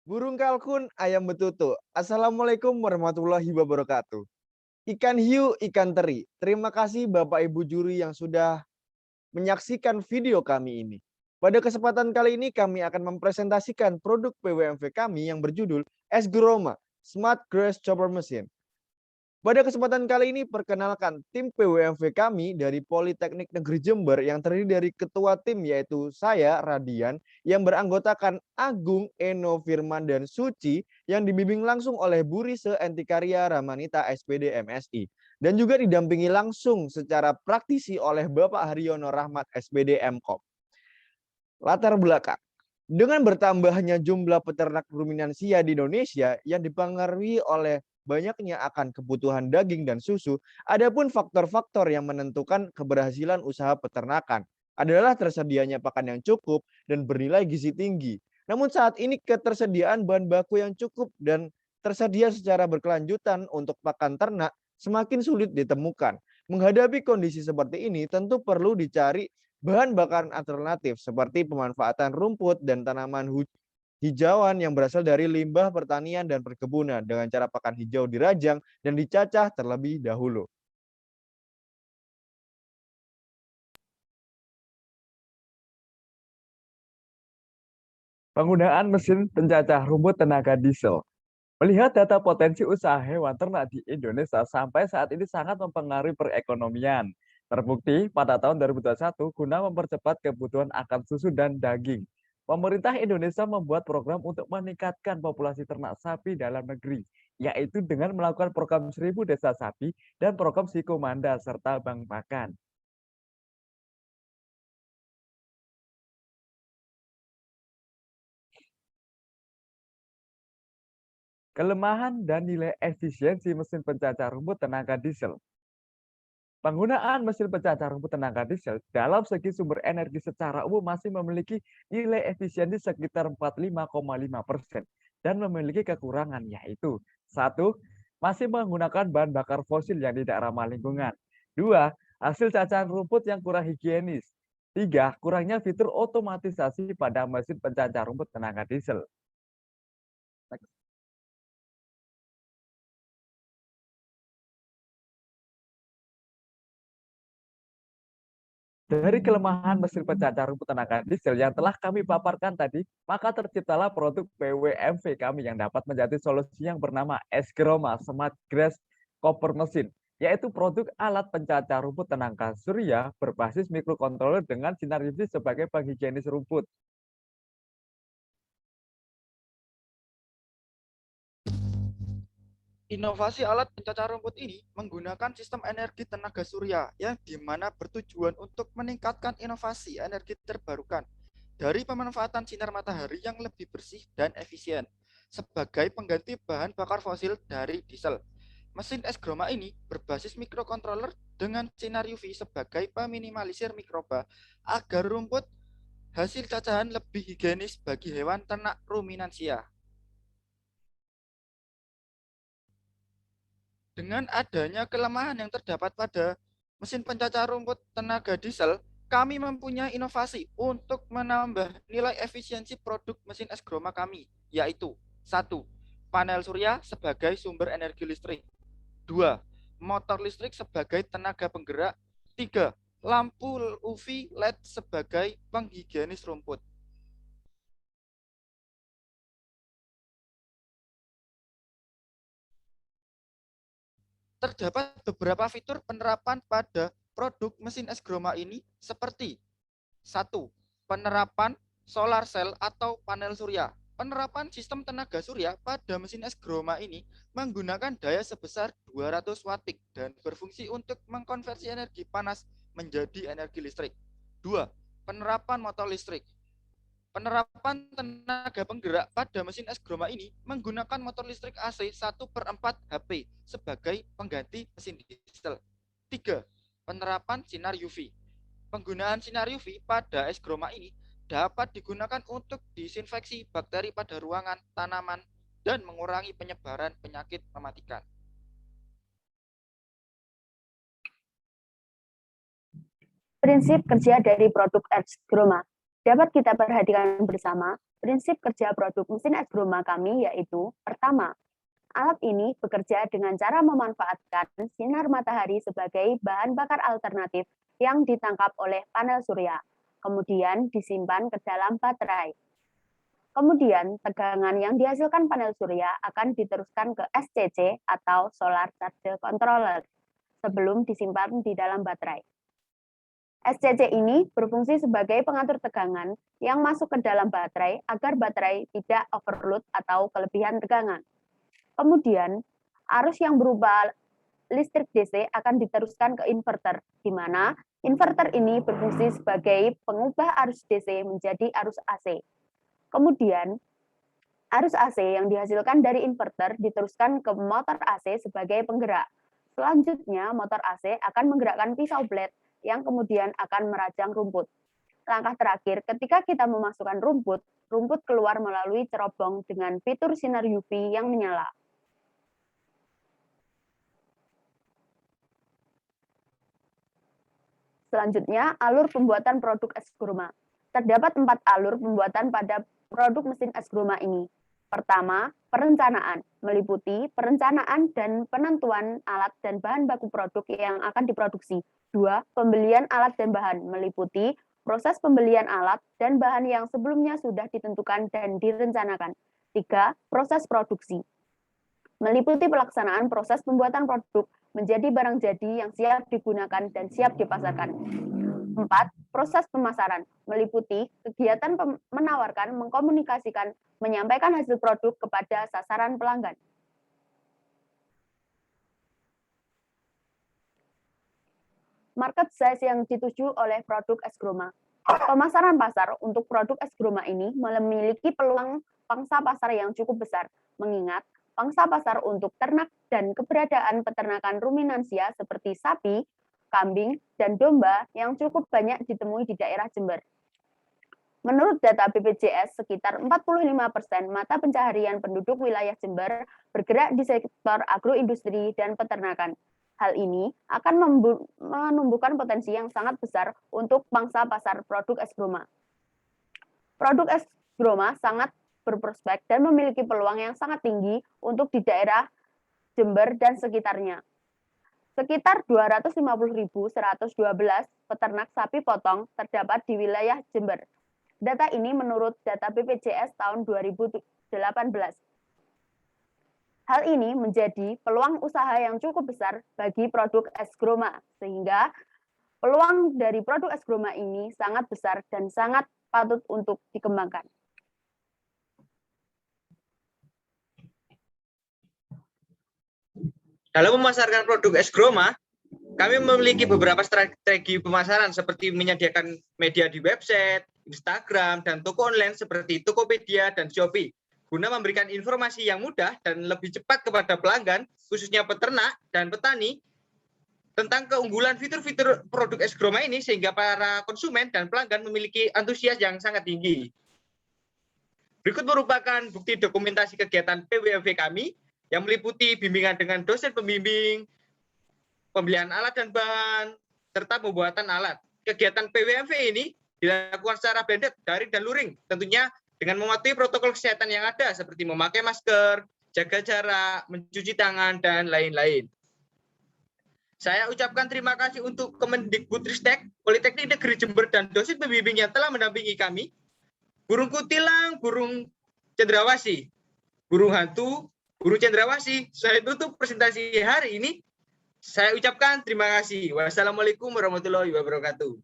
Burung kalkun, ayam betutu. Assalamualaikum warahmatullahi wabarakatuh. Ikan hiu, ikan teri. Terima kasih Bapak Ibu juri yang sudah menyaksikan video kami ini. Pada kesempatan kali ini kami akan mempresentasikan produk PWMV kami yang berjudul Es Groma Smart Grass Chopper Machine. Pada kesempatan kali ini perkenalkan tim PWMV kami dari Politeknik Negeri Jember yang terdiri dari ketua tim yaitu saya Radian yang beranggotakan Agung, Eno, Firman dan Suci yang dibimbing langsung oleh Bu Rise Entikarya Ramanita SPD MSI dan juga didampingi langsung secara praktisi oleh Bapak Haryono Rahmat SPD MKOP. Latar belakang. Dengan bertambahnya jumlah peternak ruminansia di Indonesia yang dipengaruhi oleh banyaknya akan kebutuhan daging dan susu, adapun faktor-faktor yang menentukan keberhasilan usaha peternakan adalah tersedianya pakan yang cukup dan bernilai gizi tinggi. Namun saat ini ketersediaan bahan baku yang cukup dan tersedia secara berkelanjutan untuk pakan ternak semakin sulit ditemukan. Menghadapi kondisi seperti ini tentu perlu dicari bahan bakaran alternatif seperti pemanfaatan rumput dan tanaman hijauan yang berasal dari limbah pertanian dan perkebunan dengan cara pakan hijau dirajang dan dicacah terlebih dahulu. Penggunaan mesin pencacah rumput tenaga diesel. Melihat data potensi usaha hewan ternak di Indonesia sampai saat ini sangat mempengaruhi perekonomian. Terbukti pada tahun 2021 guna mempercepat kebutuhan akan susu dan daging. Pemerintah Indonesia membuat program untuk meningkatkan populasi ternak sapi dalam negeri, yaitu dengan melakukan program 1000 desa sapi dan program Sikomanda serta Bank Pakan. Kelemahan dan nilai efisiensi mesin pencacah rumput tenaga diesel. Penggunaan mesin pencacah rumput tenaga diesel dalam segi sumber energi secara umum masih memiliki nilai efisiensi sekitar 45,5% dan memiliki kekurangan yaitu satu, masih menggunakan bahan bakar fosil yang tidak ramah lingkungan. Dua, hasil cacahan rumput yang kurang higienis. Tiga, kurangnya fitur otomatisasi pada mesin pencacah rumput tenaga diesel. Dari kelemahan mesin pencacah rumput tenaga diesel yang telah kami paparkan tadi, maka terciptalah produk PWMV kami yang dapat menjadi solusi yang bernama Esgroma Smart Grass Copper Machine, yaitu produk alat pencacah rumput tenaga surya berbasis mikrokontroler dengan sinar UV sebagai penghigienis rumput. Inovasi alat pencacah rumput ini menggunakan sistem energi tenaga surya yang dimana bertujuan untuk meningkatkan inovasi energi terbarukan dari pemanfaatan sinar matahari yang lebih bersih dan efisien sebagai pengganti bahan bakar fosil dari diesel. Mesin es groma ini berbasis mikrokontroler dengan sinar UV sebagai peminimalisir mikroba agar rumput hasil cacahan lebih higienis bagi hewan ternak ruminansia. Dengan adanya kelemahan yang terdapat pada mesin pencacah rumput tenaga diesel, kami mempunyai inovasi untuk menambah nilai efisiensi produk mesin es groma kami, yaitu satu, panel surya sebagai sumber energi listrik. Dua, motor listrik sebagai tenaga penggerak. Tiga, lampu UV LED sebagai penghigienis rumput. Terdapat beberapa fitur penerapan pada produk mesin es groma ini seperti satu, penerapan solar cell atau panel surya. Penerapan sistem tenaga surya pada mesin es groma ini menggunakan daya sebesar 200 watt peak dan berfungsi untuk mengkonversi energi panas menjadi energi listrik. Dua, penerapan motor listrik. Penerapan tenaga penggerak pada mesin es groma ini menggunakan motor listrik AC 1/4 HP sebagai pengganti mesin diesel. 3. Penerapan sinar UV. Penggunaan sinar UV pada es groma ini dapat digunakan untuk disinfeksi bakteri pada ruangan, tanaman, dan mengurangi penyebaran penyakit mematikan. Prinsip kerja dari produk es groma. dapat kita perhatikan bersama, prinsip kerja produk mesin es Groma kami yaitu, pertama, alat ini bekerja dengan cara memanfaatkan sinar matahari sebagai bahan bakar alternatif yang ditangkap oleh panel surya, kemudian disimpan ke dalam baterai. Kemudian, tegangan yang dihasilkan panel surya akan diteruskan ke SCC atau Solar Charge Controller sebelum disimpan di dalam baterai. SCC ini berfungsi sebagai pengatur tegangan yang masuk ke dalam baterai agar baterai tidak overload atau kelebihan tegangan. Kemudian, arus yang berupa listrik DC akan diteruskan ke inverter, di mana inverter ini berfungsi sebagai pengubah arus DC menjadi arus AC. Kemudian, arus AC yang dihasilkan dari inverter diteruskan ke motor AC sebagai penggerak. Selanjutnya, motor AC akan menggerakkan pisau blade yang kemudian akan merajang rumput. Langkah terakhir, ketika kita memasukkan rumput, rumput keluar melalui cerobong dengan fitur sinar UV yang menyala. Selanjutnya, alur pembuatan produk es Groma. Terdapat 4 alur pembuatan pada produk mesin es Groma ini. Pertama, perencanaan, meliputi perencanaan dan penentuan alat dan bahan baku produk yang akan diproduksi. 2. Pembelian alat dan bahan, meliputi proses pembelian alat dan bahan yang sebelumnya sudah ditentukan dan direncanakan. 3. Proses produksi, meliputi pelaksanaan proses pembuatan produk menjadi barang jadi yang siap digunakan dan siap dipasarkan. 4. Proses pemasaran, meliputi kegiatan menawarkan, mengkomunikasikan, menyampaikan hasil produk kepada sasaran pelanggan. Market size yang dituju oleh produk es Groma. Pemasaran pasar untuk produk es Groma ini memiliki peluang pangsa pasar yang cukup besar, mengingat pangsa pasar untuk ternak dan keberadaan peternakan ruminansia seperti sapi, kambing, dan domba yang cukup banyak ditemui di daerah Jember. Menurut data BPJS, sekitar 45% mata pencaharian penduduk wilayah Jember bergerak di sektor agroindustri dan peternakan. Hal ini akan menumbuhkan potensi yang sangat besar untuk pangsa pasar produk es Groma. Produk es Groma sangat berprospek dan memiliki peluang yang sangat tinggi untuk di daerah Jember dan sekitarnya. Sekitar 250.112 peternak sapi potong terdapat di wilayah Jember. Data ini menurut data BPJS tahun 2018. Hal ini menjadi peluang usaha yang cukup besar bagi produk es Groma, sehingga peluang dari produk es Groma ini sangat besar dan sangat patut untuk dikembangkan. Dalam memasarkan produk es Groma, kami memiliki beberapa strategi pemasaran seperti menyediakan media di website, Instagram, dan toko online seperti Tokopedia dan Shopee, guna memberikan informasi yang mudah dan lebih cepat kepada pelanggan, khususnya peternak dan petani, tentang keunggulan fitur-fitur produk es Groma ini sehingga para konsumen dan pelanggan memiliki antusias yang sangat tinggi. Berikut merupakan bukti dokumentasi kegiatan PWMV kami yang meliputi bimbingan dengan dosen pembimbing, pembelian alat dan bahan, serta pembuatan alat. Kegiatan PWMV ini dilakukan secara blended, daring dan luring, tentunya dengan mematuhi protokol kesehatan yang ada seperti memakai masker, jaga jarak, mencuci tangan, dan lain-lain. Saya ucapkan terima kasih untuk Kemendikbudristek, Politeknik Negeri Jember, dan dosen pembimbing yang telah mendampingi kami. Burung kutilang, burung cendrawasih, burung hantu, burung cendrawasih. Saya tutup presentasi hari ini. Saya ucapkan terima kasih. Wassalamualaikum warahmatullahi wabarakatuh.